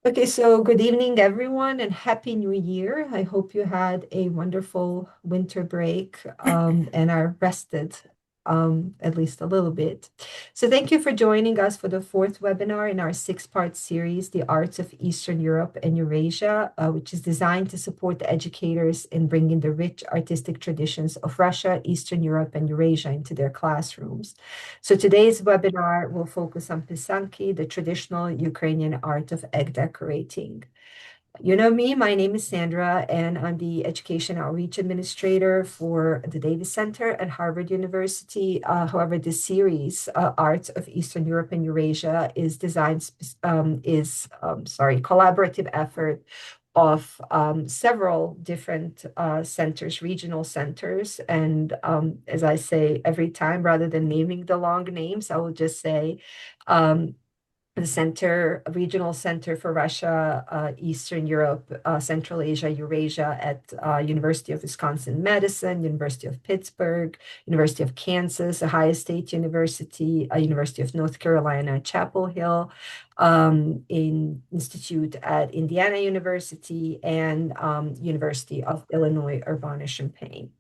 Okay, so good evening, everyone, and Happy New Year. I hope you had a wonderful winter break and are rested at least a little bit. So, thank you for joining us for the fourth webinar in our six-part series, The Arts of Eastern Europe and Eurasia, which is designed to support the educators in bringing the rich artistic traditions of Russia, Eastern Europe, and Eurasia into their classrooms. So today's webinar will focus on Pysanky, the traditional Ukrainian art of egg decorating. You know me, my name is Sandra, and I'm the Education Outreach Administrator for the Davis Center at Harvard University. However, this series, Arts of Eastern Europe and Eurasia, is collaborative effort of several different centers, regional centers. And as I say every time, rather than naming the long names, I will just say um, the center, regional center for Russia, Eastern Europe, Central Asia, Eurasia at University of Wisconsin-Madison, University of Pittsburgh, University of Kansas, Ohio State University, University of North Carolina, Chapel Hill, in Institute at Indiana University, and University of Illinois Urbana-Champaign.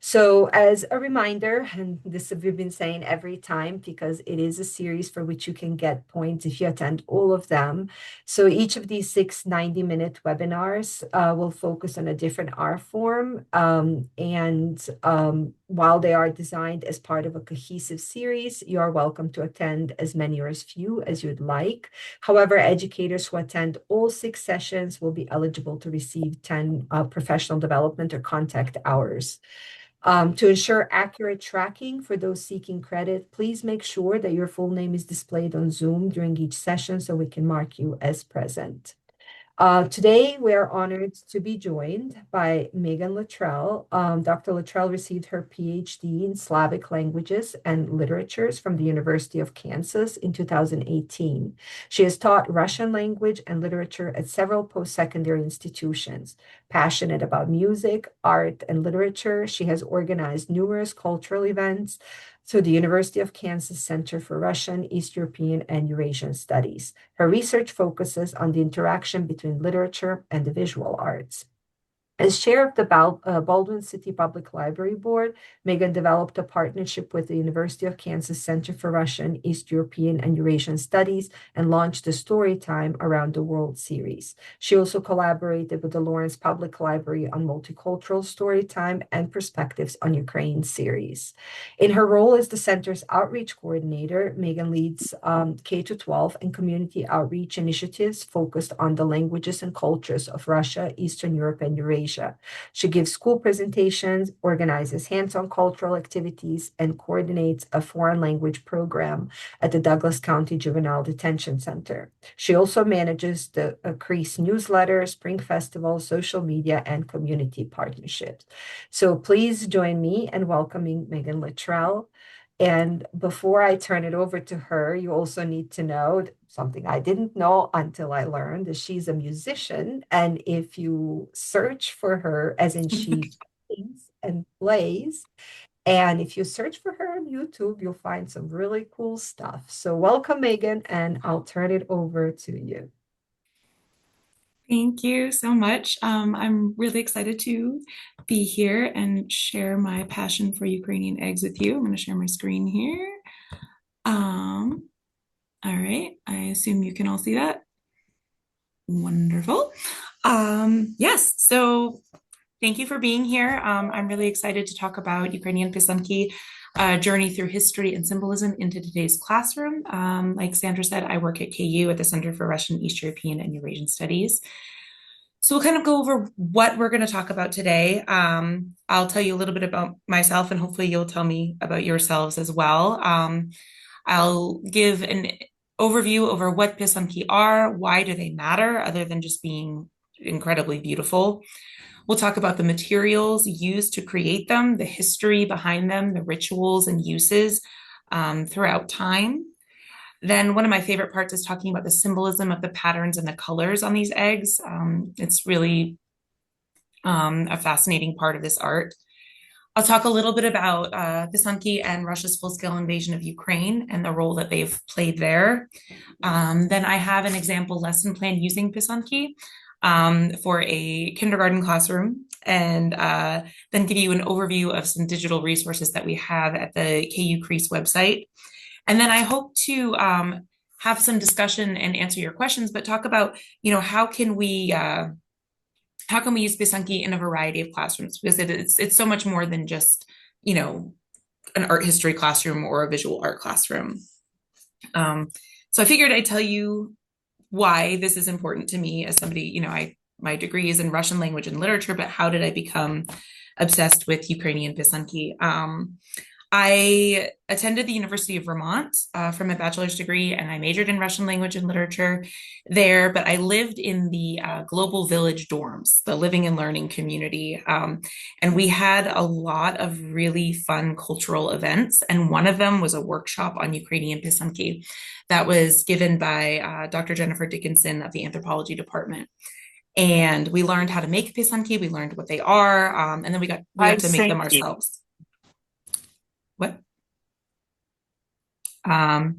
So, as a reminder, and this we've been saying every time because it is a series for which you can get points if you attend all of them. So, each of these 90-minute webinars will focus on a different art form. And while they are designed as part of a cohesive series, you are welcome to attend as many or as few as you'd like. However, educators who attend all 6 sessions will be eligible to receive 10 professional development or contact hours. To ensure accurate tracking for those seeking credit, please make sure that your full name is displayed on Zoom during each session so we can mark you as present. Today, we are honored to be joined by Megan Luttrell. Dr. Luttrell received her PhD in Slavic languages and literatures from the University of Kansas in 2018. She has taught Russian language and literature at several post-secondary institutions. Passionate about music, art, and literature, she has organized numerous cultural events through the University of Kansas Center for Russian, East European, and Eurasian Studies. Her research focuses on the interaction between literature and the visual arts. As chair of the Baldwin City Public Library Board, Megan developed a partnership with the University of Kansas Center for Russian, East European, and Eurasian Studies and launched the Storytime Around the World series. She also collaborated with the Lawrence Public Library on Multicultural Storytime and Perspectives on Ukraine series. In her role as the center's outreach coordinator, Megan leads K-12 and community outreach initiatives focused on the languages and cultures of Russia, Eastern Europe, and Eurasia. She gives school presentations, organizes hands-on cultural activities, and coordinates a foreign language program at the Douglas County Juvenile Detention Center. She also manages the CREASE newsletter, Spring Festival, social media, and community partnerships. So please join me in welcoming Megan Luttrell. And before I turn it over to her, you also need to know something I didn't know until I learned that she's a musician. And if you search for her, as in she sings and plays, and if you search for her on YouTube, you'll find some really cool stuff. So welcome, Megan, and I'll turn it over to you. Thank you so much. I'm really excited to be here and share my passion for Ukrainian eggs with you. I'm going to share my screen here. Um, all right, I assume you can all see that. Wonderful. Yes, so thank you for being here. I'm really excited to talk about Ukrainian Pysanky, journey through history and symbolism into today's classroom. Like Sandra said, I work at KU at the Center for Russian, East European, and Eurasian Studies. So we'll kind of go over what we're going to talk about today. I'll tell you a little bit about myself, and hopefully you'll tell me about yourselves as well. I'll give an overview over what Pysanky are, why do they matter, other than just being incredibly beautiful. We'll talk about the materials used to create them, the history behind them, the rituals and uses throughout time. Then one of my favorite parts is talking about the symbolism of the patterns and the colors on these eggs. It's really a fascinating part of this art. I'll talk a little bit about Pysanky and Russia's full-scale invasion of Ukraine and the role that they've played there. Then I have an example lesson plan using Pysanky for a kindergarten classroom, and then give you an overview of some digital resources that we have at the KU Crease website. And then I hope to have some discussion and answer your questions, but talk about, how can we use Pysanky in a variety of classrooms? Because it's so much more than just, an art history classroom or a visual art classroom. So I figured I'd tell you why this is important to me as somebody, my degree is in Russian language and literature, but how did I become obsessed with Ukrainian Pysanky? I attended the University of Vermont for my bachelor's degree, and I majored in Russian language and literature there, but I lived in the Global Village dorms, the living and learning community. And we had a lot of really fun cultural events. And one of them was a workshop on Ukrainian Pysanky that was given by Dr. Jennifer Dickinson of the anthropology department. And we learned how to make Pysanky, we learned what they are, and then we got to make them ourselves. What? I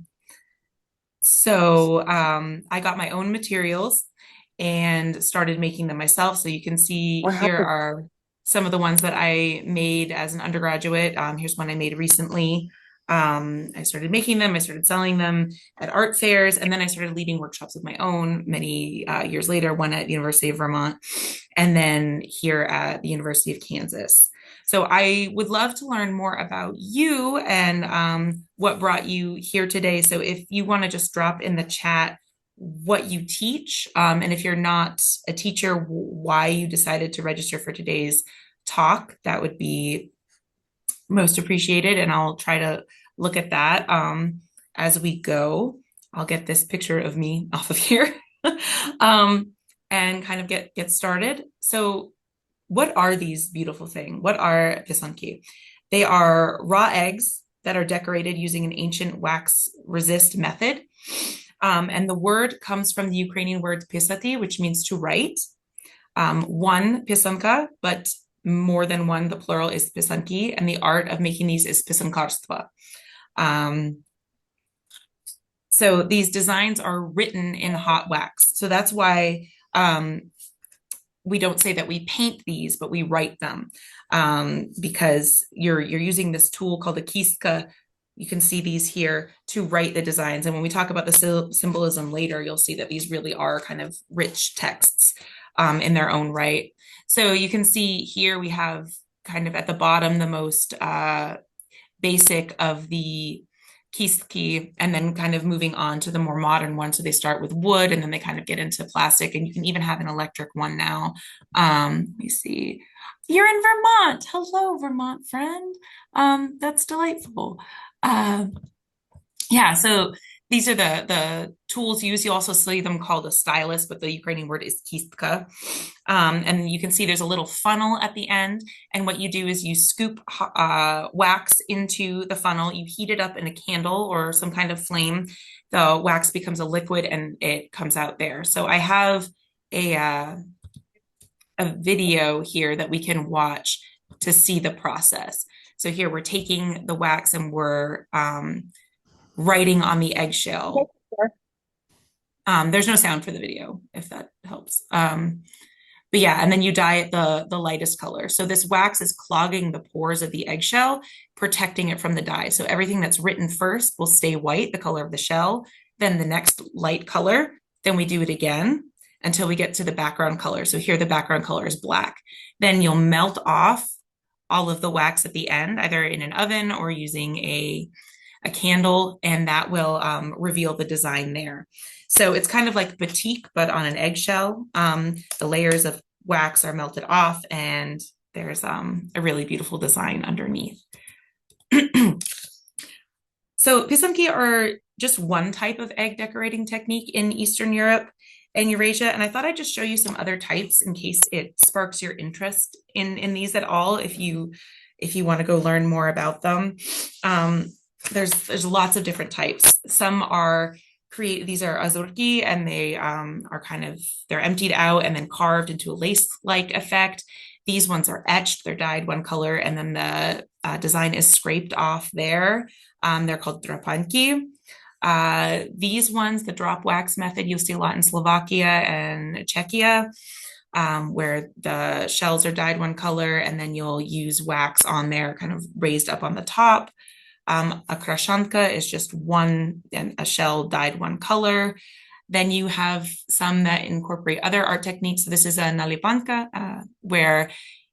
got my own materials and started making them myself. So you can see here are some of the ones that I made as an undergraduate. Here's one I made recently. I started making them, I started selling them at art fairs, and then I started leading workshops of my own many years later, one at University of Vermont, and then here at the University of Kansas. So I would love to learn more about you and what brought you here today. So if you want to just drop in the chat what you teach, and if you're not a teacher, why you decided to register for today's talk, that would be most appreciated. And I'll try to look at that as we go. I'll get this picture of me off of here and kind of get started. So what are these beautiful things? What are Pysanky? They are raw eggs that are decorated using an ancient wax resist method. And the word comes from the Ukrainian word pisati, which means to write. One pysanka, but more than one, the plural is Pysanky, and the art of making these is pysankarstva. So these designs are written in hot wax. So that's why we don't say that we paint these, but we write them, because you're using this tool called a kistka. You can see these here to write the designs. And when we talk about the symbolism later, you'll see that these really are kind of rich texts in their own right. So you can see here we have kind of at the bottom the most basic of the kistki, and then kind of moving on to the more modern one. So they start with wood and then they kind of get into plastic, and you can even have an electric one now. Let me see. You're in Vermont. Hello, Vermont friend. That's delightful. Yeah, so these are the tools used. You also see them called a stylus, but the Ukrainian word is kistka. And you can see there's a little funnel at the end. And what you do is you scoop wax into the funnel, you heat it up in a candle or some kind of flame. The wax becomes a liquid and it comes out there. So I have a video here that we can watch to see the process. So here we're taking the wax and we're writing on the eggshell. There's no sound for the video, if that helps. But yeah, and then you dye it the lightest color. So this wax is clogging the pores of the eggshell, protecting it from the dye. So everything that's written first will stay white, the color of the shell, then the next light color, then we do it again until we get to the background color. So here the background color is black. Then you'll melt off all of the wax at the end, either in an oven or using a candle, and that will reveal the design there. So it's kind of like batik, but on an eggshell. The layers of wax are melted off, and there's a really beautiful design underneath. So Pysanky are just one type of egg decorating technique in Eastern Europe and Eurasia, and I thought I'd just show you some other types in case it sparks your interest in these at all, if you want to go learn more about them. There's lots of different types. Some are these are azurki, and they are they're emptied out and then carved into a lace-like effect. These ones are etched, they're dyed one color, and then the design is scraped off there. They're called drapanki. These ones, the drop wax method, you'll see a lot in Slovakia and Czechia, where the shells are dyed one color, and then you'll use wax on there, kind of raised up on the top. A krashanka is just one, and a shell dyed one color. Then you have some that incorporate other art techniques. So this is a nalipanka, where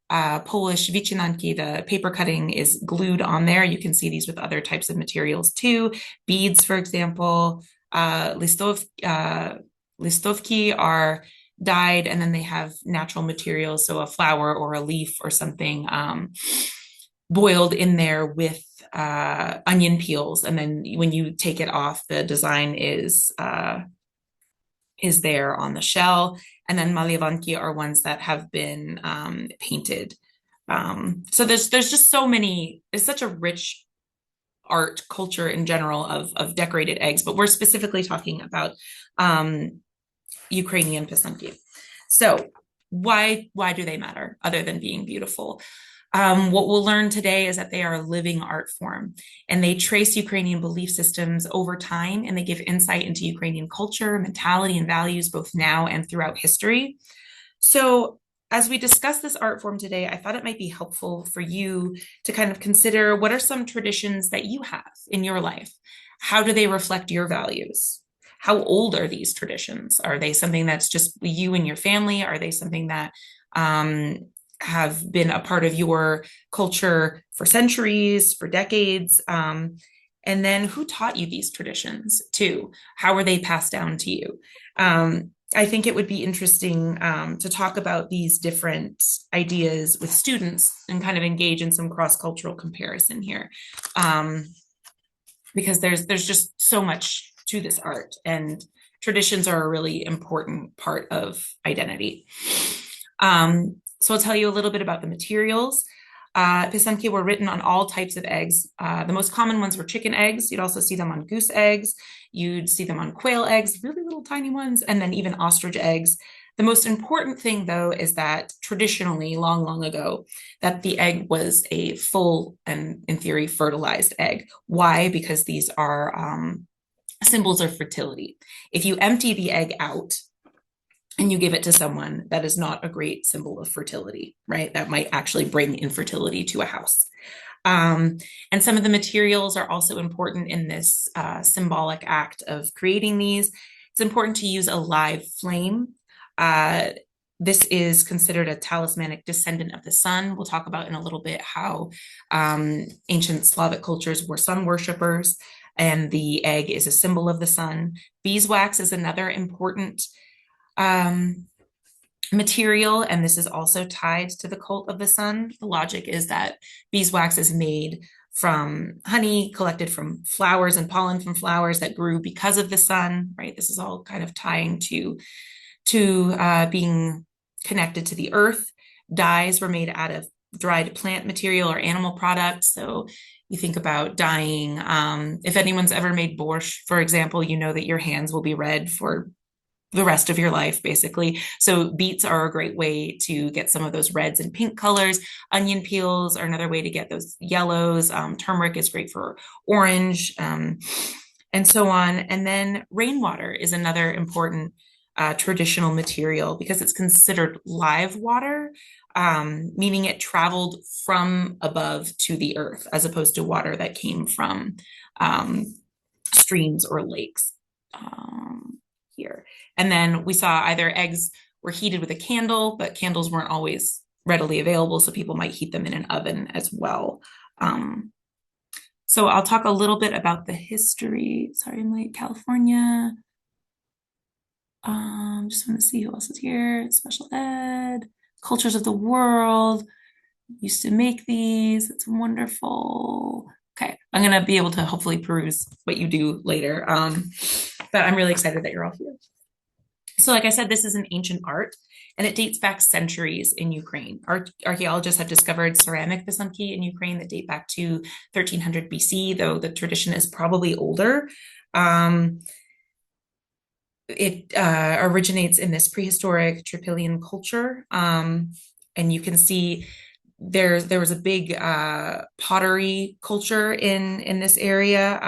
Polish wycinanki, the paper cutting, is glued on there. You can see these with other types of materials too. Beads, for example, listovki are dyed, and then they have natural materials, so a flower or a leaf or something boiled in there with onion peels, and then when you take it off, the design is there on the shell. And then malievanki are ones that have been painted. So there's just so many. It's such a rich art culture in general of decorated eggs, but we're specifically talking about Ukrainian Pysanky. So why do they matter other than being beautiful? What we'll learn today is that they are a living art form, and they trace Ukrainian belief systems over time, and they give insight into Ukrainian culture, mentality, and values both now and throughout history. So as we discuss this art form today, I thought it might be helpful for you to kind of consider, what are some traditions that you have in your life? How do they reflect your values? How old are these traditions? Are they something that's just you and your family? Are they something that have been a part of your culture for centuries, for decades? And then who taught you these traditions too? How were they passed down to you? I think it would be interesting to talk about these different ideas with students and kind of engage in some cross-cultural comparison here, because there's just so much to this art, and traditions are a really important part of identity. So I'll tell you a little bit about the materials. Pysanky were written on all types of eggs. The most common ones were chicken eggs. You'd also see them on goose eggs. You'd see them on quail eggs, really little tiny ones, and then even ostrich eggs. The most important thing, though, is that traditionally, long, long ago, that the egg was a full and, in theory, fertilized egg. Why? Because these are symbols of fertility. If you empty the egg out and you give it to someone, that is not a great symbol of fertility, right? That might actually bring infertility to a house. And some of the materials are also important in this symbolic act of creating these. It's important to use a live flame. This is considered a talismanic descendant of the sun. We'll talk about in a little bit how ancient Slavic cultures were sun worshipers, and the egg is a symbol of the sun. Beeswax is another important material, and this is also tied to the cult of the sun. The logic is that beeswax is made from honey collected from flowers and pollen from flowers that grew because of the sun, right? This is all kind of tying to being connected to the earth. Dyes were made out of dried plant material or animal products. So you think about dyeing. If anyone's ever made borscht, for example, you know that your hands will be red for the rest of your life, basically. So beets are a great way to get some of those reds and pink colors. Onion peels are another way to get those yellows. Turmeric is great for orange, and so on. And then rainwater is another important traditional material because it's considered live water, meaning it traveled from above to the earth, as opposed to water that came from streams or lakes. Here. And then we saw either eggs were heated with a candle, but candles weren't always readily available, so people might heat them in an oven as well. So I'll talk a little bit about the history. Sorry, I'm late. California. Just want to see who else is here. Special ed, cultures of the world. Used to make these. It's wonderful. Okay, I'm gonna be able to hopefully peruse what you do later. But I'm really excited that you're all here. So like I said, this is an ancient art, and it dates back centuries in Ukraine. Archaeologists have discovered ceramic pysanky in Ukraine that date back to 1300 BC, though the tradition is probably older. It originates in this prehistoric Tripilian culture, And you can see there was a big pottery culture in this area.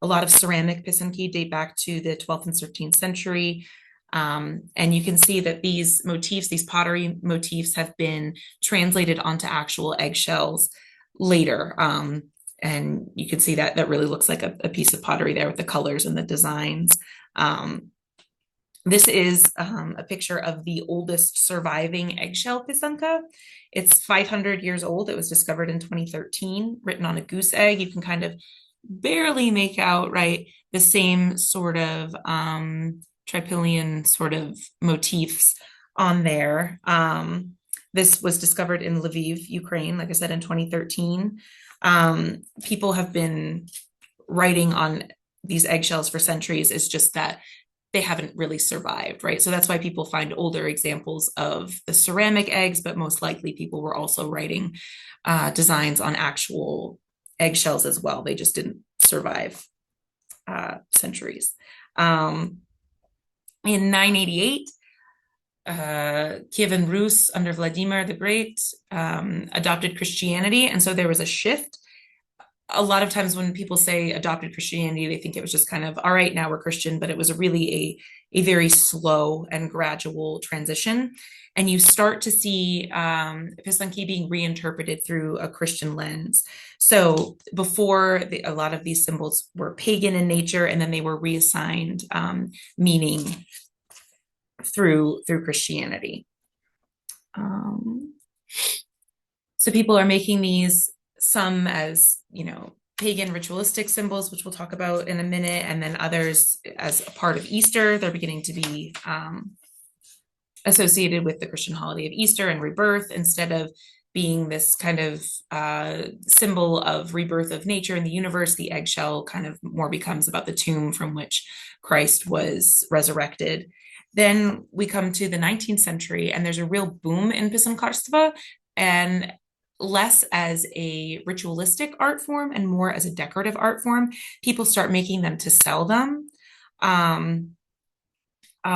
A lot of ceramic Pysanky date back to the 12th and 13th century. And you can see that these motifs, these pottery motifs, have been translated onto actual eggshells later. And you can see that that really looks like a piece of pottery there with the colors and the designs. This is a picture of the oldest surviving eggshell Pysanka. It's 500 years old. It was discovered in 2013, written on a goose egg. You can kind of barely make out, right, the same sort of tripillion sort of motifs on there. This was discovered in Lviv, Ukraine, like I said, in 2013. People have been writing on these eggshells for centuries. It's just that they haven't really survived, right? So that's why people find older examples of the ceramic eggs, but most likely people were also writing designs on actual eggshells as well. They just didn't survive centuries. In 988, Kievan Rus under Vladimir the Great adopted Christianity, and so there was a shift. A lot of times when people say adopted Christianity, they think it was just kind of, all right, now we're Christian, but it was really a very slow and gradual transition. And you start to see Pysanky being reinterpreted through a Christian lens. So before, a lot of these symbols were pagan in nature, and then they were reassigned meaning through Christianity. So people are making these, some as, pagan ritualistic symbols, which we'll talk about in a minute, and then others as a part of Easter. They're beginning to be associated with the Christian holiday of Easter and rebirth, instead of being this kind of symbol of rebirth of nature in the universe. The eggshell kind of more becomes about the tomb from which Christ was resurrected. Then we come to the 19th century, and there's a real boom in Pisankarstva, and less as a ritualistic art form and more as a decorative art form. People start making them to sell them. A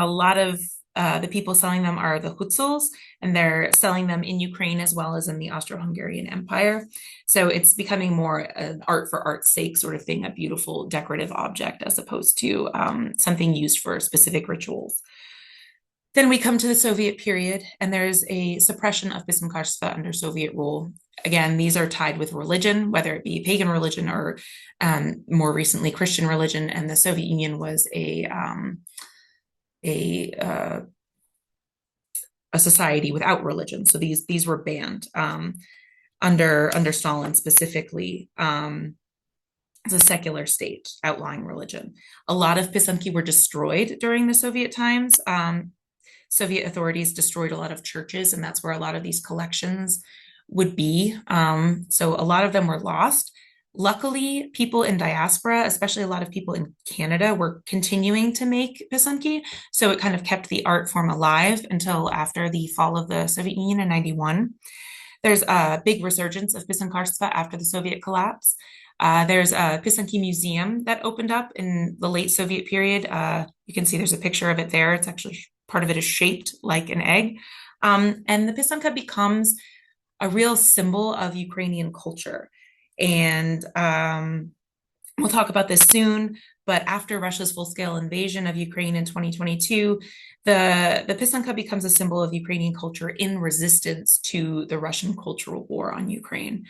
lot of the people selling them are the Hutsuls, and they're selling them in Ukraine as well as in the Austro-Hungarian Empire. So it's becoming more an art for art's sake sort of thing, a beautiful decorative object, as opposed to something used for specific rituals. Then we come to the Soviet period, and there's a suppression of Pisankarstva under Soviet rule. Again, these are tied with religion, whether it be pagan religion or more recently Christian religion. And the Soviet Union was a society without religion, so these were banned under Stalin specifically. As a secular state outlawing religion. A lot of Pysanky were destroyed during the Soviet times. Soviet authorities destroyed a lot of churches, and that's where a lot of these collections would be. So a lot of them were lost. Luckily, people in diaspora, especially a lot of people in Canada, were continuing to make Pysanky. So it kind of kept the art form alive until after the fall of the Soviet Union in 91. There's a big resurgence of Pisankarstva after the Soviet collapse. There's a Pysanky museum that opened up in the late Soviet period. You can see there's a picture of it there. It's actually, part of it is shaped like an egg. And the Pysanka becomes a real symbol of Ukrainian culture. And we'll talk about this soon, but after Russia's full-scale invasion of Ukraine in 2022, the Pysanka becomes a symbol of Ukrainian culture in resistance to the Russian cultural war on Ukraine.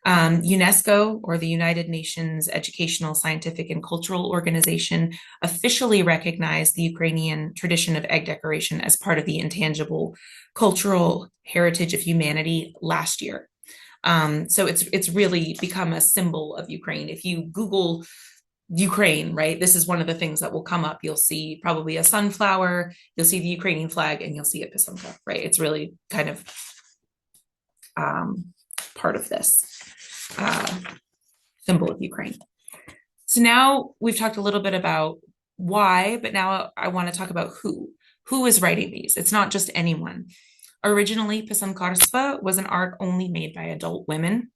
UNESCO, or the United Nations Educational, Scientific, and Cultural Organization, officially recognized the Ukrainian tradition of egg decoration as part of the intangible cultural heritage of humanity last year. So it's really become a symbol of Ukraine. If you Google Ukraine, right, this is one of the things that will come up. You'll see probably a sunflower, you'll see the Ukrainian flag, and you'll see a Pysanka, right? It's really kind of part of this symbol of Ukraine. So now we've talked a little bit about why, but now I want to talk about who is writing these. It's not just anyone. Originally, Pisankarstva was an art only made by adult women.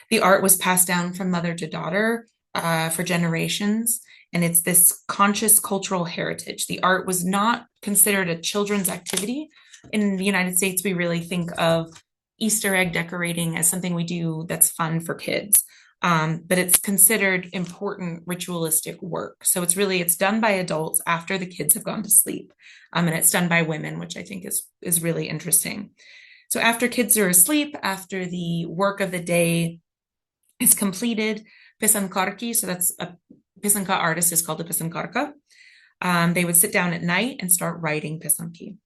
The art was passed down from mother to daughter for generations, and it's this conscious cultural heritage. The art was not considered a children's activity In the United States, we really think of Easter egg decorating as something we do that's fun for kids. But it's considered important ritualistic work. So it's done by adults after the kids have gone to sleep. And it's done by women, which I think is really interesting. So after kids are asleep, after the work of the day is completed, Pysankarki, so that's a Pysanka artist is called a Pysankarka. They would sit down at night and start writing Pysanky.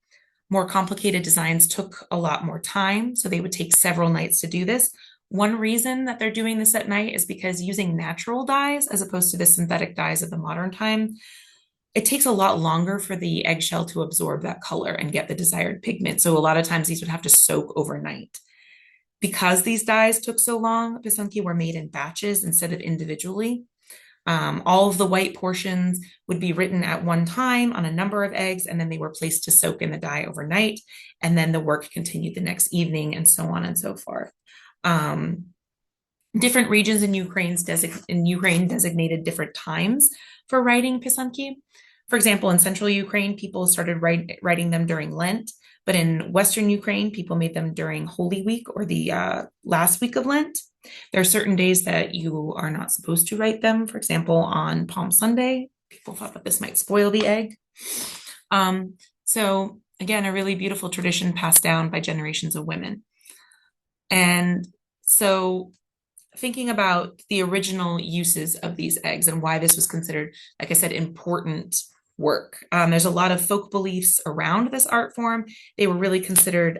More complicated designs took a lot more time, so they would take several nights to do this. One reason that they're doing this at night is because using natural dyes as opposed to the synthetic dyes of the modern time, it takes a lot longer for the eggshell to absorb that color and get the desired pigment. So a lot of times these would have to soak overnight. Because these dyes took so long, Pysanky were made in batches instead of individually. All of the white portions would be written at one time on a number of eggs, and then they were placed to soak in the dye overnight. And then the work continued the next evening, and so on and so forth. Different regions in Ukraine designated different times for writing Pysanky. For example, in central Ukraine, people started writing them during Lent, but in Western Ukraine, people made them during Holy Week or the last week of Lent. There are certain days that you are not supposed to write them. For example, on Palm Sunday, people thought that this might spoil the egg. So again, a really beautiful tradition passed down by generations of women. And so thinking about the original uses of these eggs and why this was considered, like I said, important work. There's a lot of folk beliefs around this art form. They were really considered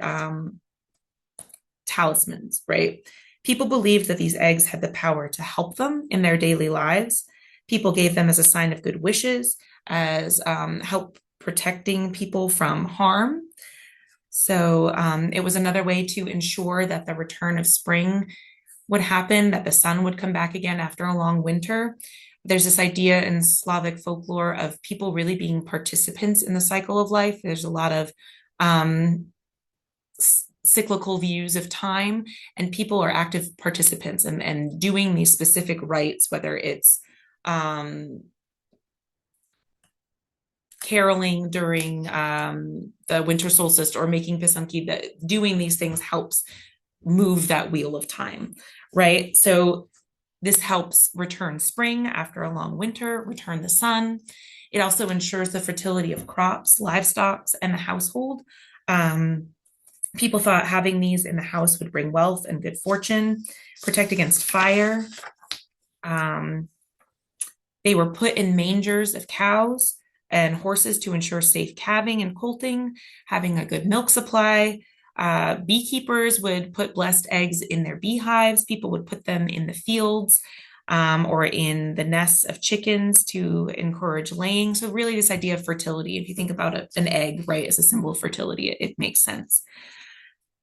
talismans, right? People believed that these eggs had the power to help them in their daily lives. People gave them as a sign of good wishes, as help protecting people from harm. So it was another way to ensure that the return of spring would happen, that the sun would come back again after a long winter. There's this idea in Slavic folklore of people really being participants in the cycle of life. There's a lot of cyclical views of time, and people are active participants and doing these specific rites, whether it's caroling during the winter solstice or making Pysanky, that doing these things helps move that wheel of time, right? So this helps return spring after a long winter, return the sun. It also ensures the fertility of crops, livestock, and the household. People thought having these in the house would bring wealth and good fortune, protect against fire. They were put in mangers of cows and horses to ensure safe calving and colting, having a good milk supply. Beekeepers would put blessed eggs in their beehives. People would put them in the fields or in the nests of chickens to encourage laying. So really this idea of fertility, if you think about an egg, right, as a symbol of fertility, it makes sense.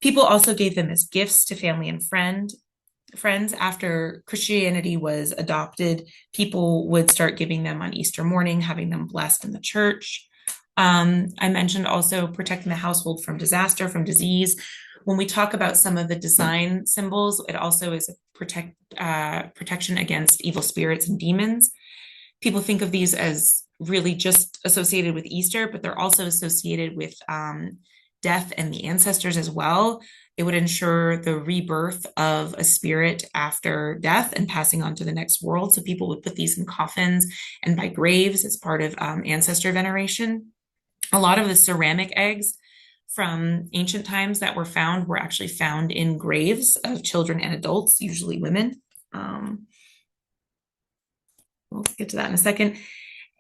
People also gave them as gifts to family and friends. After Christianity was adopted, people would start giving them on Easter morning, having them blessed in the church. I mentioned also protecting the household from disaster, from disease. When we talk about some of the design symbols, it also is a protection against evil spirits and demons. People think of these as really just associated with Easter, but they're also associated with death and the ancestors as well. It would ensure the rebirth of a spirit after death and passing on to the next world. So people would put these in coffins and by graves as part of ancestor veneration. A lot of the ceramic eggs from ancient times that were actually found in graves of children and adults, usually women. We'll get to that in a second.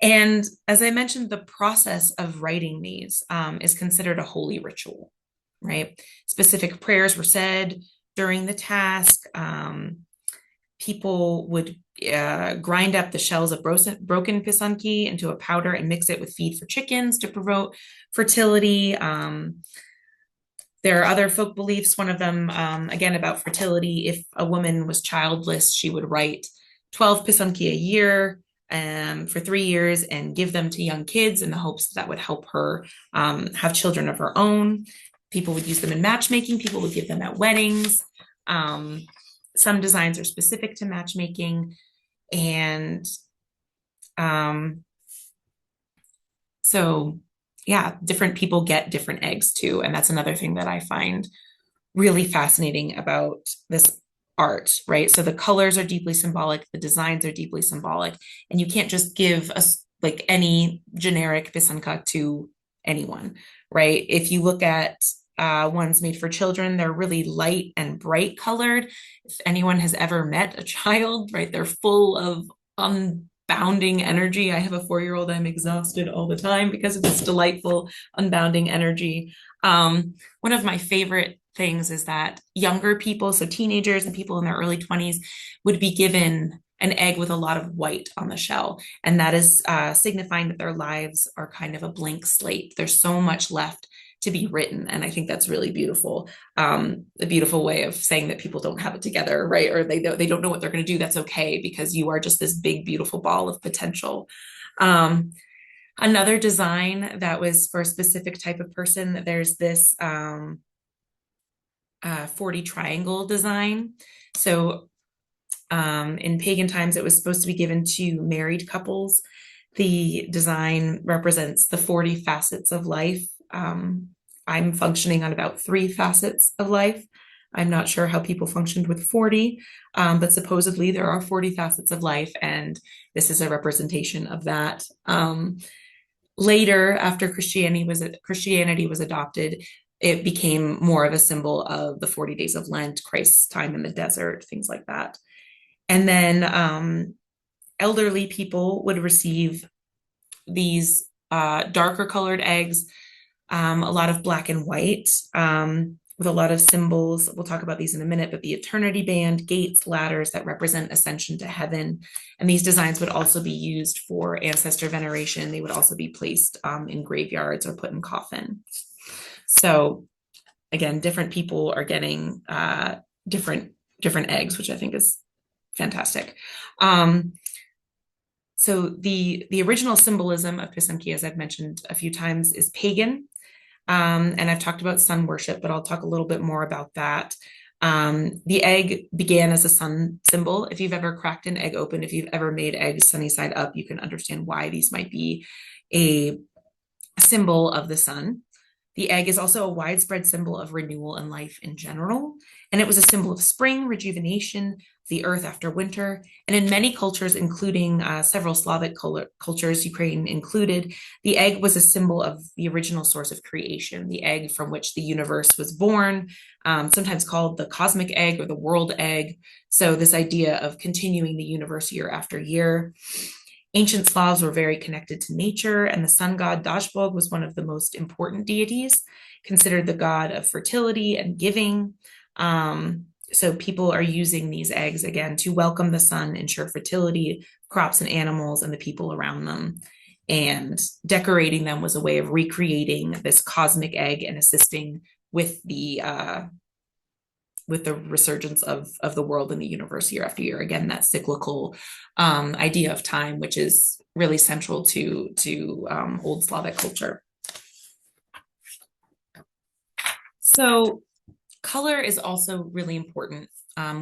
And as I mentioned, the process of writing these is considered a holy ritual, right? Specific prayers were said during the task. People would grind up the shells of broken Pysanky into a powder and mix it with feed for chickens to promote fertility. There are other folk beliefs, one of them, again, about fertility. If a woman was childless, she would write 12 Pysanky a year for 3 years and give them to young kids in the hopes that would help her have children of her own. People would use them in matchmaking. People would give them at weddings. Some designs are specific to matchmaking. And so yeah, different people get different eggs too. And that's another thing that I find really fascinating about this art, right? So the colors are deeply symbolic, the designs are deeply symbolic, and you can't just give us like any generic pisanka to anyone, right? If you look at ones made for children, they're really light and bright colored. If anyone has ever met a child, right, they're full of unbounding energy. I have a 4-year-old, I'm exhausted all the time because of this delightful, unbounding energy. One of my favorite things is that younger people, so teenagers and people in their early 20s, would be given an egg with a lot of white on the shell. And that is signifying that their lives are kind of a blank slate. There's so much left to be written. And I think that's really beautiful. A beautiful way of saying that people don't have it together, right? Or they don't know what they're going to do. That's okay, because you are just this big, beautiful ball of potential. Another design that was for a specific type of person, there's this 40 triangle design. So in pagan times, it was supposed to be given to married couples. The design represents the 40 facets of life. I'm functioning on about 3 facets of life. I'm not sure how people functioned with 40, but supposedly there are 40 facets of life, and this is a representation of that. Later, after Christianity was adopted, it became more of a symbol of the 40 days of Lent, Christ's time in the desert, things like that. And then elderly people would receive these darker colored eggs, a lot of black and white, with a lot of symbols. We'll talk about these in a minute, but the eternity band, gates, ladders that represent ascension to heaven. And these designs would also be used for ancestor veneration. They would also be placed in graveyards or put in coffins. So again, different people are getting different eggs, which I think is fantastic. So the original symbolism of Pysanky, as I've mentioned a few times, is pagan. And I've talked about sun worship, but I'll talk a little bit more about that. The egg began as a sun symbol. If you've ever cracked an egg open, if you've ever made eggs sunny side up, you can understand why these might be a symbol of the sun. The egg is also a widespread symbol of renewal and life in general. And it was a symbol of spring, rejuvenation, the earth after winter. And in many cultures, including several Slavic cultures, Ukraine included, the egg was a symbol of the original source of creation, the egg from which the universe was born, sometimes called the cosmic egg or the world egg. So this idea of continuing the universe year after year. Ancient Slavs were very connected to nature, and the sun god Dashbog was one of the most important deities, considered the god of fertility and giving. So people are using these eggs again to welcome the sun, ensure fertility, crops and animals, and the people around them. And decorating them was a way of recreating this cosmic egg and assisting with the resurgence of the world and the universe year after year. Again, that cyclical idea of time, which is really central to old Slavic culture. So color is also really important.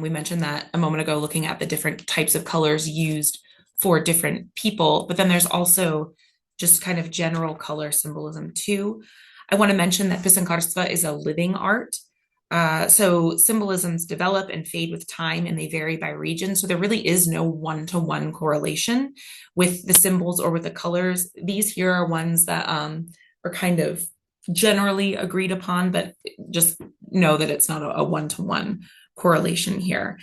We mentioned that a moment ago, looking at the different types of colors used for different people, but then there's also just kind of general color symbolism too. I want to mention that pisankarstva is a living art. So symbolisms develop and fade with time, and they vary by region. So there really is no one-to-one correlation with the symbols or with the colors. These here are ones that are kind of generally agreed upon, but just know that it's not a one-to-one correlation here.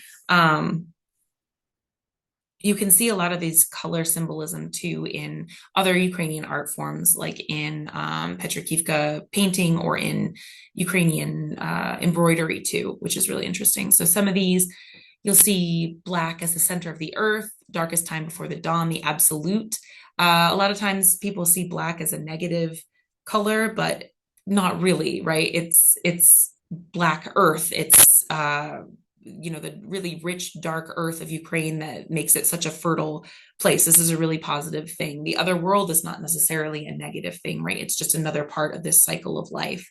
You can see a lot of these color symbolism too in other Ukrainian art forms, like in Petrikivka painting or in Ukrainian embroidery too, which is really interesting. So some of these, you'll see black as the center of the earth, darkest time before the dawn, the absolute. A lot of times people see black as a negative color, but not really, right? It's black earth. It's the really rich, dark earth of Ukraine that makes it such a fertile place. This is a really positive thing. The other world is not necessarily a negative thing, right? It's just another part of this cycle of life.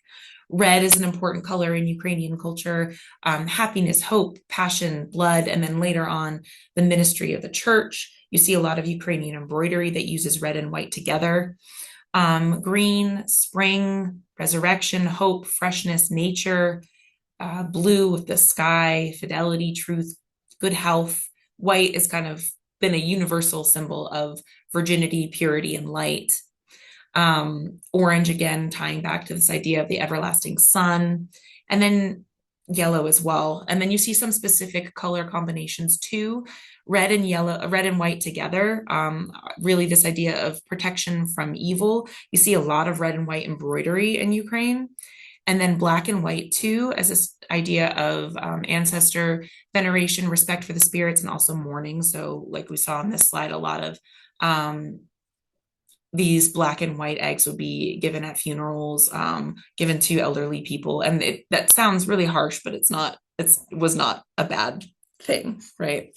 Red is an important color in Ukrainian culture. Happiness, hope, passion, blood, and then later on, the ministry of the church. You see a lot of Ukrainian embroidery that uses red and white together. Green, spring, resurrection, hope, freshness, nature. Blue with the sky, fidelity, truth, good health. White has kind of been a universal symbol of virginity, purity, and light. Orange, again, tying back to this idea of the everlasting sun. And then yellow as well. And then you see some specific color combinations too. Red and yellow, red and white together. Really, this idea of protection from evil. You see a lot of red and white embroidery in Ukraine. And then black and white too, as this idea of ancestor veneration, respect for the spirits, and also mourning. So, like we saw on this slide, a lot of these black and white eggs would be given at funerals, given to elderly people. And that sounds really harsh, but it was not a bad thing, right?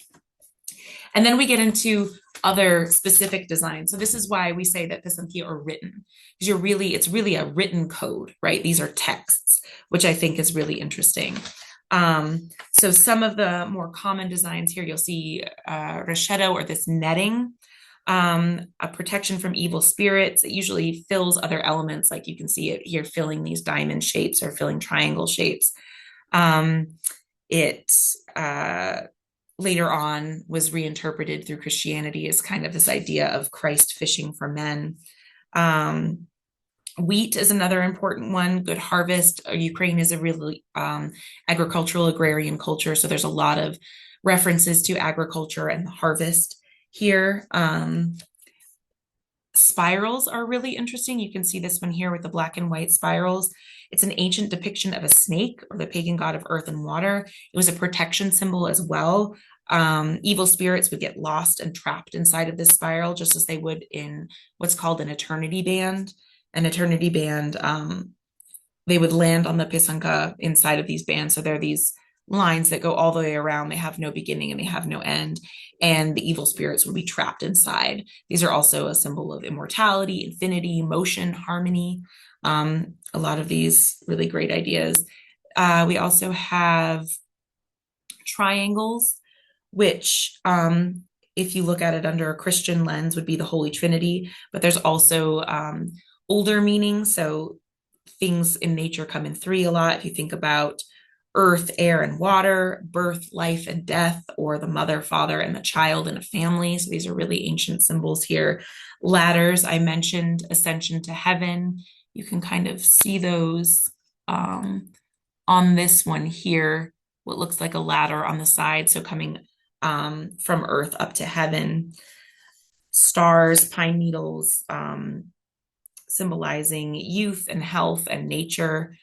And then we get into other specific designs. So this is why we say that Pysanky are written, because it's really a written code, right? These are texts, which I think is really interesting. So some of the more common designs here, you'll see rishetto, or this netting, a protection from evil spirits. It usually fills other elements, like you can see it here filling these diamond shapes or filling triangle shapes. It later on was reinterpreted through Christianity as kind of this idea of Christ fishing for men. Wheat is another important one. Good harvest. Ukraine is a really agricultural, agrarian culture, so there's a lot of references to agriculture and the harvest here. Spirals are really interesting. You can see this one here with the black and white spirals. It's an ancient depiction of a snake, or the pagan god of earth and water. It was a protection symbol as well. Evil spirits would get lost and trapped inside of this spiral, just as they would in what's called an eternity band. An eternity band, they would land on the Pysanka inside of these bands. So there are these lines that go all the way around. They have no beginning and they have no end. And the evil spirits would be trapped inside. These are also a symbol of immortality, infinity, motion, harmony. A lot of these really great ideas. We also have triangles, which, if you look at it under a Christian lens, would be the Holy Trinity. But there's also older meanings. So things in nature come in three a lot. If you think about earth, air, and water, birth, life, and death, or the mother, father, and the child in a family. So these are really ancient symbols here. Ladders, I mentioned ascension to heaven. You can kind of see those on this one here, what looks like a ladder on the side. So coming from earth up to heaven. Stars, pine needles, symbolizing youth and health and nature.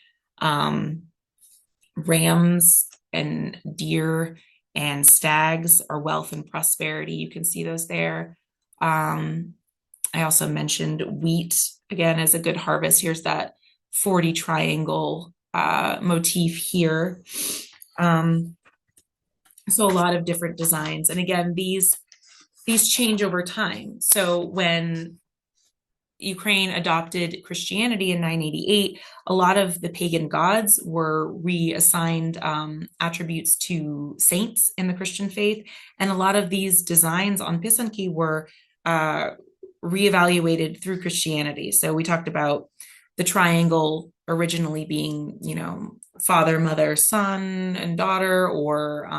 Rams and deer and stags are wealth and prosperity. You can see those there. I also mentioned wheat, again, as a good harvest. Here's that 40 triangle motif here. So a lot of different designs. And again, these change over time. So when Ukraine adopted Christianity in 988, a lot of the pagan gods were reassigned attributes to saints in the Christian faith. And a lot of these designs on Pysanky were reevaluated through Christianity. So we talked about the triangle originally being, father, mother, son, and daughter, or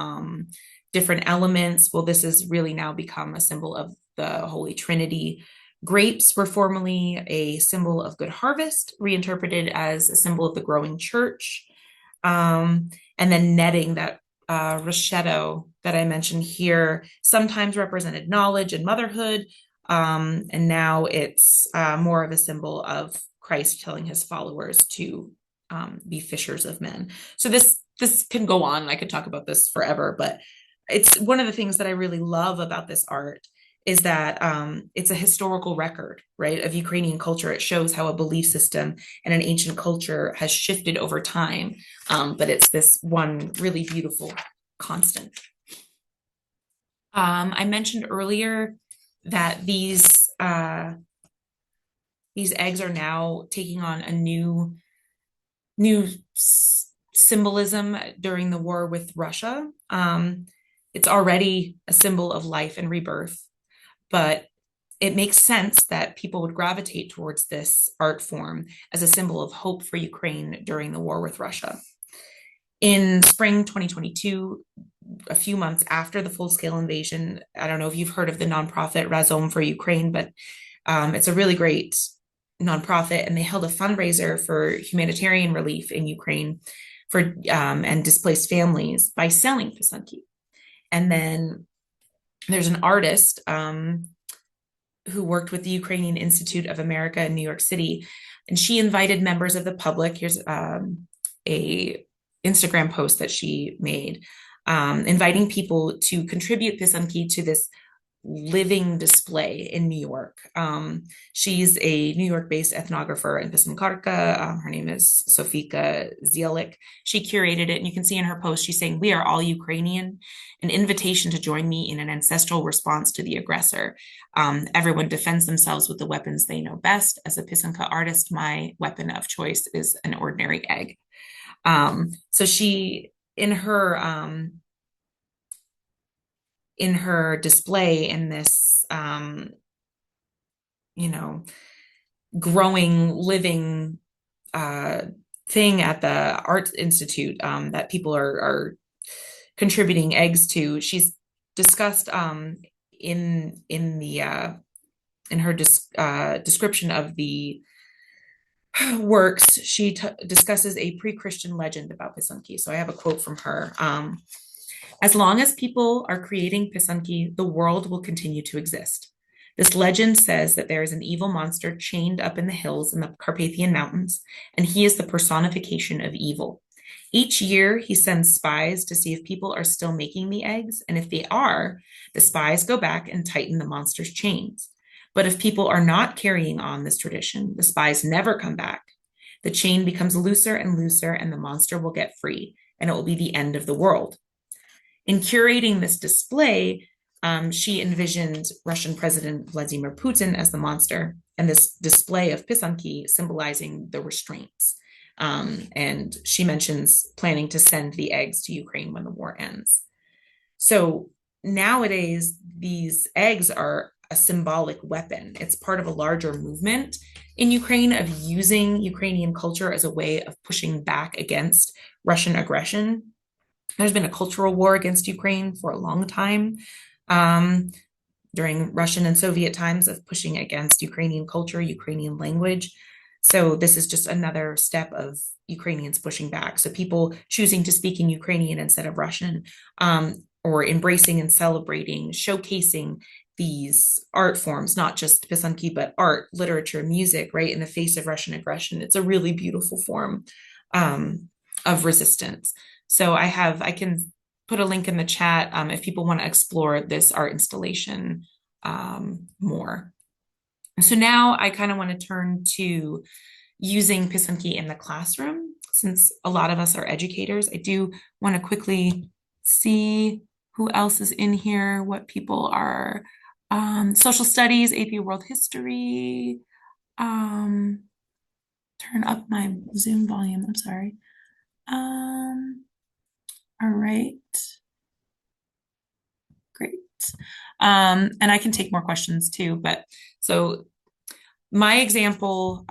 different elements. Well, this has really now become a symbol of the Holy Trinity. Grapes were formerly a symbol of good harvest, reinterpreted as a symbol of the growing church. And then netting, that rishetto that I mentioned here, sometimes represented knowledge and motherhood. And now it's more of a symbol of Christ telling his followers to be fishers of men. So this can go on. I could talk about this forever, but it's one of the things that I really love about this art is that it's a historical record, right, of Ukrainian culture. It shows how a belief system and an ancient culture has shifted over time, but it's this one really beautiful constant. I mentioned earlier that these eggs are now taking on a new symbolism during the war with Russia. It's already a symbol of life and rebirth, but it makes sense that people would gravitate towards this art form as a symbol of hope for Ukraine during the war with Russia. In spring 2022, a few months after the full-scale invasion, I don't know if you've heard of the nonprofit Razom for Ukraine, but it's a really great nonprofit, and they held a fundraiser for humanitarian relief in Ukraine for and displaced families by selling Pysanky. And then there's an artist who worked with the Ukrainian Institute of America in New York City, and she invited members of the public. Here's a Instagram post that she made, inviting people to contribute Pysanky to this living display in New York. She's a New York-based ethnographer and Pysankarka. Her name is Sofika Zielik. She curated it, and you can see in her post, she's saying, "We are all Ukrainian, an invitation to join me in an ancestral response to the aggressor. Everyone defends themselves with the weapons they know best. As a Pysanka artist, my weapon of choice is an ordinary egg." So she, in her display in this, growing, living thing at the Art Institute that people are contributing eggs to, she's discussed in her description of the works, she discusses a pre-Christian legend about Pysanky. So I have a quote from her. "As long as people are creating Pysanky, the world will continue to exist. This legend says that there is an evil monster chained up in the hills in the Carpathian Mountains, and he is the personification of evil. Each year, he sends spies to see if people are still making the eggs, and if they are, the spies go back and tighten the monster's chains. But if people are not carrying on this tradition, the spies never come back. The chain becomes looser and looser, and the monster will get free, and it will be the end of the world." In curating this display, she envisioned Russian President Vladimir Putin as the monster, and this display of Pysanky symbolizing the restraints. And she mentions planning to send the eggs to Ukraine when the war ends. So nowadays, these eggs are a symbolic weapon. It's part of a larger movement in Ukraine of using Ukrainian culture as a way of pushing back against Russian aggression. There's been a cultural war against Ukraine for a long time, during Russian and Soviet times, of pushing against Ukrainian culture, Ukrainian language. So this is just another step of Ukrainians pushing back. So people choosing to speak in Ukrainian instead of Russian, or embracing and celebrating, showcasing these art forms, not just Pysanky, but art, literature, music, right, in the face of Russian aggression. It's a really beautiful form of resistance. So I can put a link in the chat if people want to explore this art installation more. So now I kind of want to turn to using Pysanky in the classroom. Since a lot of us are educators, I do want to quickly see who else is in here, what people are. Social studies, AP World History. Turn up my Zoom volume, I'm sorry. All right. Great. And I can take more questions too, but so my example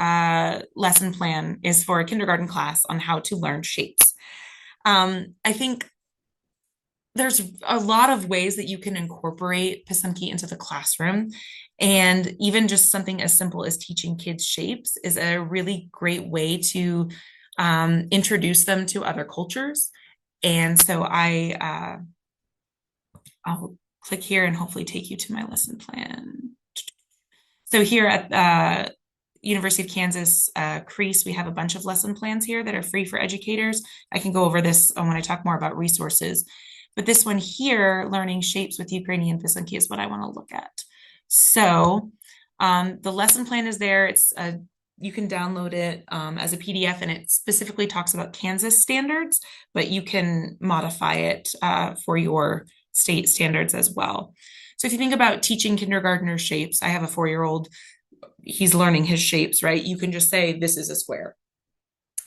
lesson plan is for a kindergarten class on how to learn shapes. I think there's a lot of ways that you can incorporate Pysanky into the classroom. And even just something as simple as teaching kids shapes is a really great way to introduce them to other cultures. And so I'll click here and hopefully take you to my lesson plan. So here at University of Kansas, Crease, we have a bunch of lesson plans here that are free for educators. I can go over this when I talk more about resources. But this one here, learning shapes with Ukrainian Pysanky, is what I want to look at. So the lesson plan is there. You can download it as a PDF, and it specifically talks about Kansas standards, but you can modify it for your state standards as well. So if you think about teaching kindergartner shapes, I have a 4-year-old, he's learning his shapes, right? You can just say, this is a square,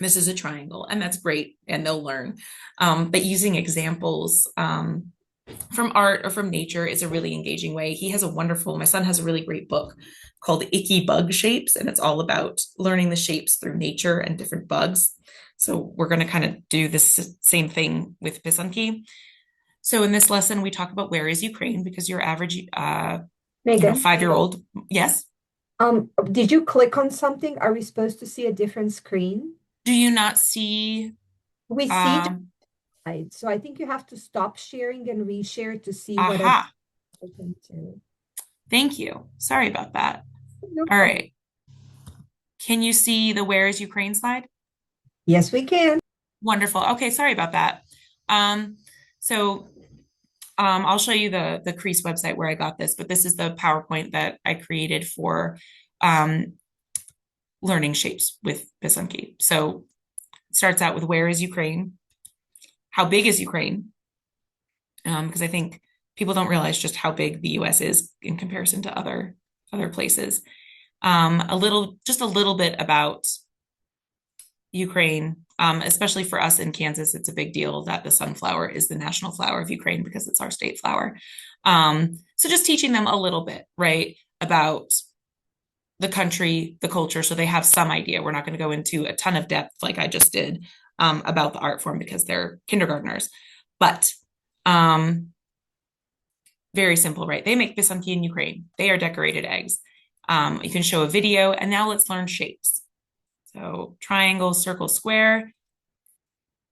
this is a triangle, and that's great, and they'll learn. But using examples from art or from nature is a really engaging way. My son has a really great book called Icky Bug Shapes, and it's all about learning the shapes through nature and different bugs. So we're going to kind of do this same thing with Pysanky. So in this lesson, we talk about where is Ukraine because your average, Megan, 5-year-old, yes. did you click on something? Are we supposed to see a different screen? Do you not see? We see just Um, slides, so I think you have to stop sharing and reshare to see what I'm aha. open to. Thank you. Sorry about that. No All problem. right. Can you see the where is Ukraine slide? Yes, we can. Wonderful. Okay, sorry about that. Um, so I'll show you the Crease website where I got this, but this is the PowerPoint that I created for um, learning shapes with Pysanky. So it starts out with where is Ukraine? How big is Ukraine? Because I think people don't realize just how big the US is in comparison to other places. Just a little bit about Ukraine, especially for us in Kansas, it's a big deal that the sunflower is the national flower of Ukraine because it's our state flower. So just teaching them a little bit, right, about the country, the culture, so they have some idea. We're not going to go into a ton of depth like I just did about the art form because they're kindergartners, but very simple, right? They make Pysanky in Ukraine. They are decorated eggs. You can show a video, and now let's learn shapes. So triangle, circle, square.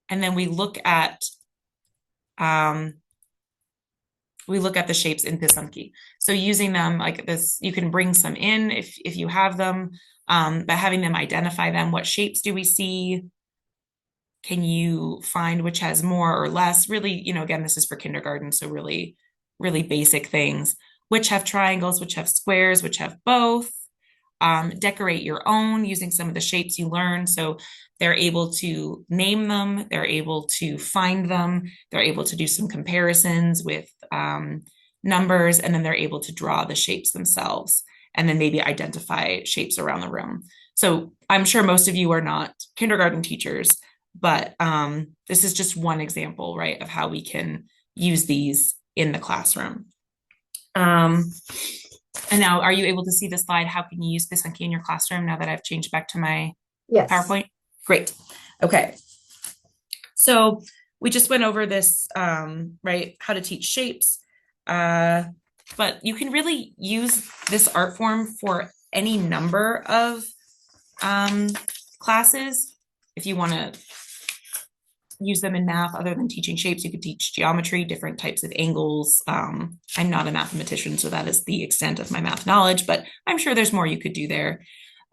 And then um, we look at the shapes in Pysanky. So using them like this, you can bring some in if you have them, but having them identify them. What shapes do we see? Can you find which has more or less? Really, again, this is for kindergarten, so really, really basic things. Which have triangles, which have squares, which have both. Decorate your own using some of the shapes you learn. So they're able to name them, they're able to find them, they're able to do some comparisons with numbers, and then they're able to draw the shapes themselves and then maybe identify shapes around the room. So I'm sure most of you are not kindergarten teachers, but this is just one example, right, of how we can use these in the classroom. And now, are you able to see the slide? How can you use Pysanky in your classroom now that I've changed back to my Yes. PowerPoint? Great. Okay. So we just went over this, right? How to teach shapes. But you can really use this art form for any number of classes. If you want to use them in math other than teaching shapes, you could teach geometry, different types of angles. I'm not a mathematician, so that is the extent of my math knowledge, but I'm sure there's more you could do there.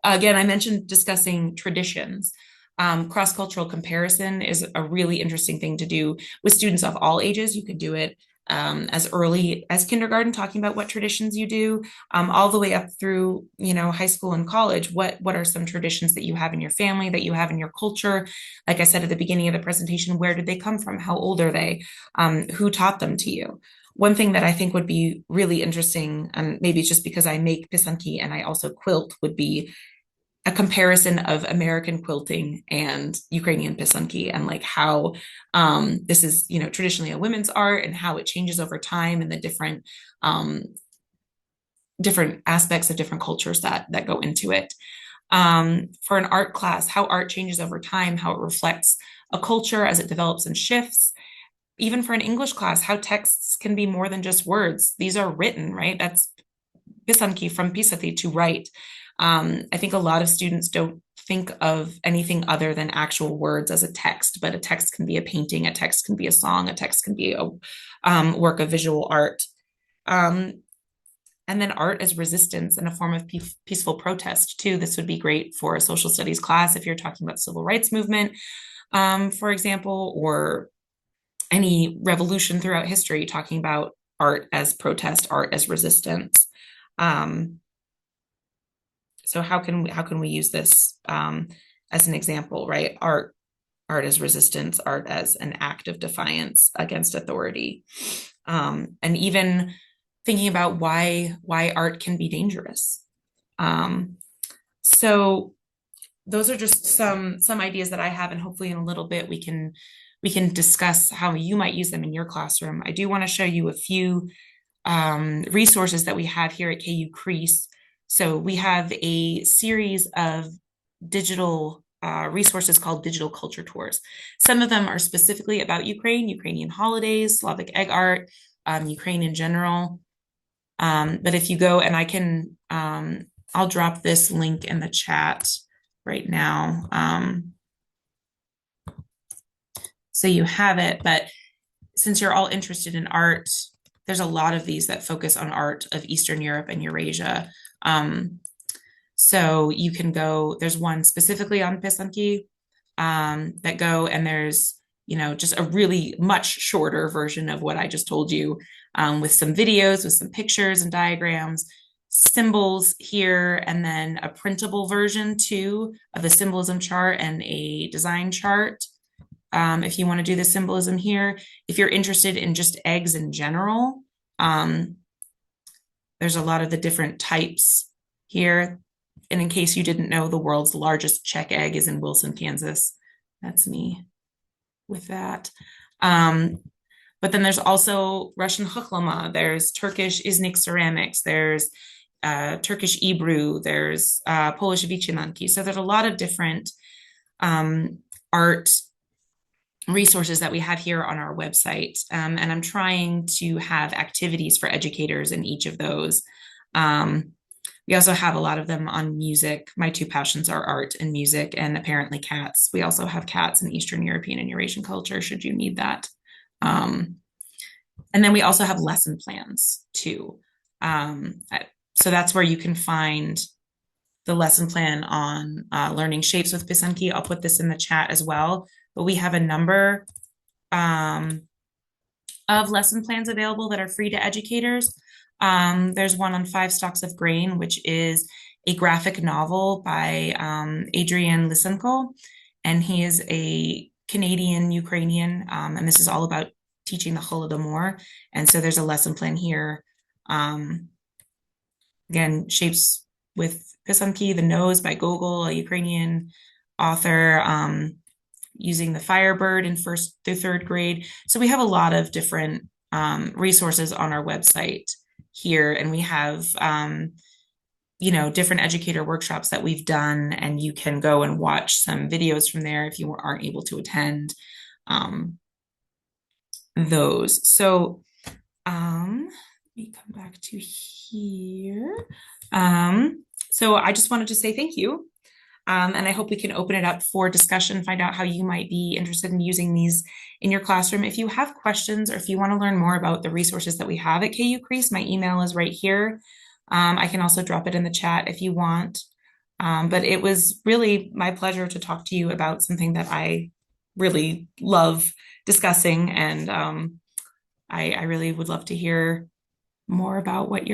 Again, I mentioned discussing traditions. Cross-cultural comparison is a really interesting thing to do with students of all ages. You could do it as early as kindergarten, talking about what traditions you do, all the way up through, high school and college. What are some traditions that you have in your family, that you have in your culture? Like I said at the beginning of the presentation, where did they come from? How old are they? Who taught them to you? One thing that I think would be really interesting, and maybe it's just because I make Pysanky and I also quilt, would be a comparison of American quilting and Ukrainian Pysanky, and like how this is, traditionally a women's art, and how it changes over time, and the different aspects of different cultures that go into it. For an art class, how art changes over time, how it reflects a culture as it develops and shifts. Even for an English class, how texts can be more than just words. These are written, right? That's Pysanky, from pisati, to write. I think a lot of students don't think of anything other than actual words as a text, but a text can be a painting, a text can be a song, a text can be a work of visual art. And then art as resistance and a form of peaceful protest too. This would be great for a social studies class if you're talking about civil rights movement, for example, or any revolution throughout history, talking about art as protest, art as resistance. So how can we use this as an example, right? Art as resistance, art as an act of defiance against authority, and even thinking about why art can be dangerous. So those are just some ideas that I have, and hopefully in a little bit we can we can discuss how you might use them in your classroom. I do want to show you a few resources that we have here at KU Crease. So we have a series of digital resources called digital culture tours. Some of them are specifically about Ukraine, Ukrainian holidays, Slavic egg art, Ukraine in general. But if you go, and I'll drop this link in the chat right now. So you have it, but since you're all interested in art, there's a lot of these that focus on art of Eastern Europe and Eurasia. So you can go, there's one specifically on Pysanky that go, and there's, just a really much shorter version of what I just told you, with some videos, with some pictures and diagrams, symbols here, and then a printable version too of the symbolism chart and a design chart. If you want to do the symbolism here, if you're interested in just eggs in general, there's a lot of the different types here. And in case you didn't know, the world's largest Czech egg is in Wilson, Kansas. That's me with that. But then there's also Russian chukhlama, there's Turkish Iznik ceramics, there's Turkish Ebru, there's Polish Vychinanki. So there's a lot of different art resources that we have here on our website. And I'm trying to have activities for educators in each of those. We also have a lot of them on music. My two passions are art and music, and apparently cats. We also have cats in Eastern European and Eurasian culture, should you need that. And then we also have lesson plans too. So that's where you can find the lesson plan on learning shapes with Pysanky. I'll put this in the chat as well. But we have a number of lesson plans available that are free to educators. There's one on 5 Stalks of Grain, which is a graphic novel by Adrian Lysenko, and he is a Canadian Ukrainian, and this is all about teaching the Holodomor. And so there's a lesson plan here. Again, shapes with Pysanky, The Nose by Gogol, a Ukrainian author, using the Firebird in 1st through 3rd grade. So we have a lot of different resources on our website here, and we have different educator workshops that we've done, and you can go and watch some videos from there if you aren't able to attend those. So let me come back to here. So I just wanted to say thank you. And I hope we can open it up for discussion, find out how you might be interested in using these in your classroom. If you have questions, or if you want to learn more about the resources that we have at KU Crease, my email is right here. I can also drop it in the chat if you want. But it was really my pleasure to talk to you about something that I really love discussing. And I really would love to hear more about what you're